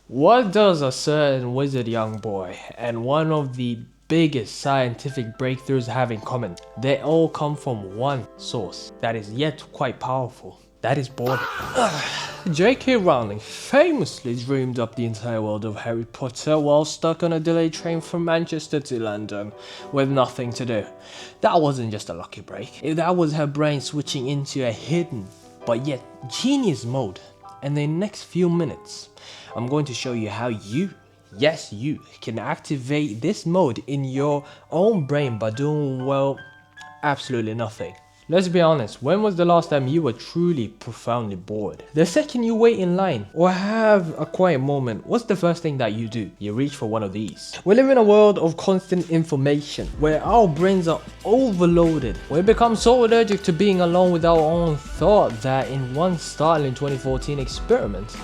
What does a certain wizard young boy and one of the biggest scientific breakthroughs have in common? They all come from one source that is yet quite powerful. That is boredom. J.K. Rowling famously dreamed up the entire world of Harry Potter while stuck on a delayed train from Manchester to London with nothing to do. That wasn't just a lucky break. That was her brain switching into a hidden but yet genius mode. And in the next few minutes, I'm going to show you how you, yes you, can activate this mode in your own brain by doing, well, absolutely nothing. Let's be honest, when was the last time you were truly profoundly bored? The second you wait in line or have a quiet moment, what's the first thing that you do? You reach for one of these. We live in a world of constant information where our brains are overloaded. We become so allergic to being alone with our own thought that in one startling 2014 experiment,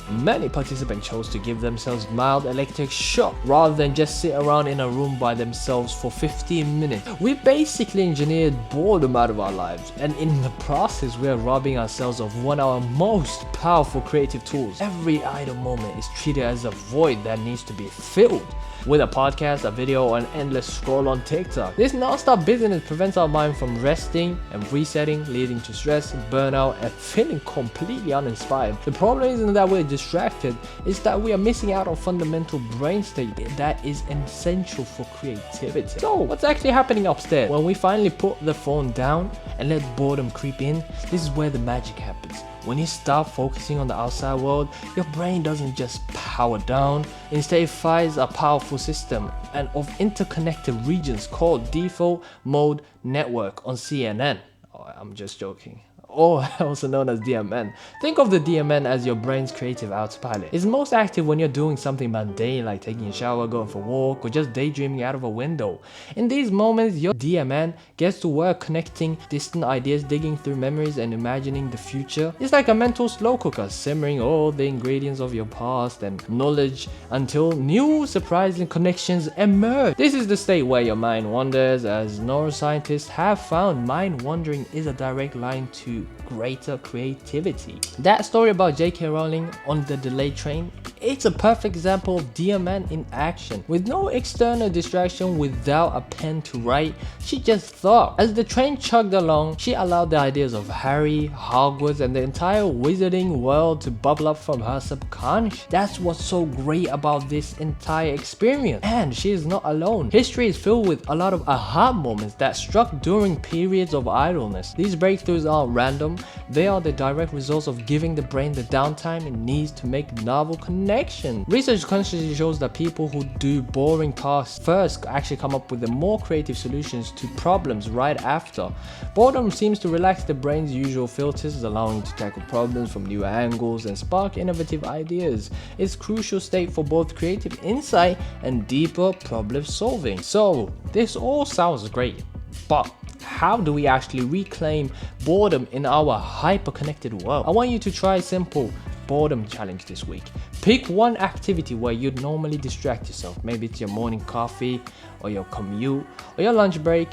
many participants chose to give themselves mild electric shock rather than just sit around in a room by themselves for 15 minutes. We basically engineered boredom out of our lives, and in the process we are robbing ourselves of one of our most powerful creative tools. Every idle moment is treated as a void that needs to be filled with a podcast, a video, or an endless scroll on TikTok. This non-stop business prevents our mind from resting and resetting, leading to stress, burnout, and feeling completely uninspired. The problem isn't that we're distracted, it's that we are missing out on fundamental brain state that is essential for creativity. So what's actually happening upstairs? When we finally put the phone down and let boredom creep in, this is where the magic happens. When you start focusing on the outside world, your brain doesn't just power down, instead it fires a powerful system and of interconnected regions called default mode network on CNN. Oh, I'm just joking. Or also known as DMN. Think of the DMN as your brain's creative autopilot. It's most active when you're doing something mundane like taking a shower, going for a walk, or just daydreaming out of a window. In these moments, your DMN gets to work connecting distant ideas, digging through memories, and imagining the future. It's like a mental slow cooker, simmering all the ingredients of your past and knowledge until new surprising connections emerge. This is the state where your mind wanders, as neuroscientists have found mind wandering is a direct line to greater creativity. That story about J.K. Rowling on the delayed train, it's a perfect example of DMN in action. With no external distraction, without a pen to write, she just thought. As the train chugged along, she allowed the ideas of Harry, Hogwarts, and the entire wizarding world to bubble up from her subconscious. That's what's so great about this entire experience. And she is not alone. History is filled with a lot of aha moments that struck during periods of idleness. These breakthroughs aren't random, they are the direct results of giving the brain the downtime it needs to make novel connections. Research constantly shows that people who do boring tasks first actually come up with the more creative solutions to problems right after. Boredom seems to relax the brain's usual filters, allowing it to tackle problems from new angles and spark innovative ideas. It's a crucial state for both creative insight and deeper problem solving. So this all sounds great, but how do we actually reclaim boredom in our hyper-connected world? I want you to try a simple boredom challenge this week. Pick one activity where you'd normally distract yourself. Maybe it's your morning coffee, or your commute, or your lunch break,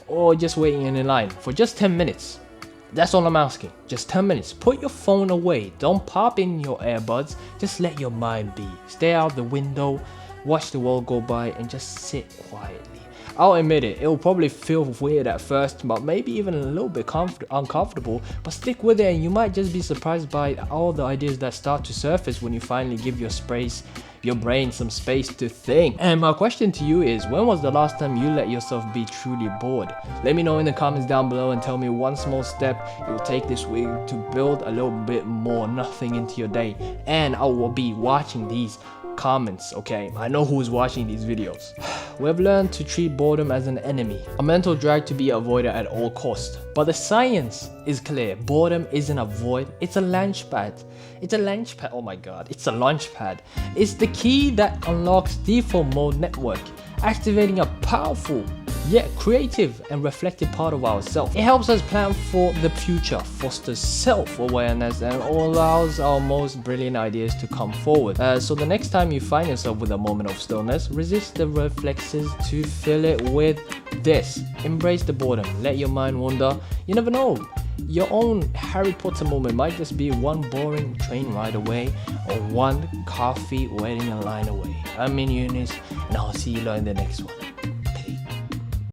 or just waiting in line for just 10 minutes. That's all I'm asking, just 10 minutes. Put your phone away, don't pop in your earbuds, just let your mind be. Stare out the window, watch the world go by, and just sit quietly. I'll admit it'll probably feel weird at first, but maybe even a little bit uncomfortable, but stick with it and you might just be surprised by all the ideas that start to surface when you finally give your brain some space to think. And my question to you is, when was the last time you let yourself be truly bored? Let me know in the comments down below and tell me one small step you'll take this week to build a little bit more nothing into your day. And I will be watching these comments, okay? I know who is watching these videos. We've learned to treat boredom as an enemy, a mental drag to be avoided at all costs. But the science is clear. Boredom isn't a void, it's a launchpad. It's a launchpad, oh my god, it's a launchpad. It's the key that unlocks default mode network, activating a powerful yet creative and reflective part of ourselves. It helps us plan for the future, fosters self-awareness, and allows our most brilliant ideas to come forward. So the next time you find yourself with a moment of stillness, resist the reflexes to fill it with this. Embrace the boredom, let your mind wander. You never know, Your own Harry Potter moment might just be one boring train ride away or one coffee waiting in line away. I'm Yoonisphere, and I'll see you in the next one.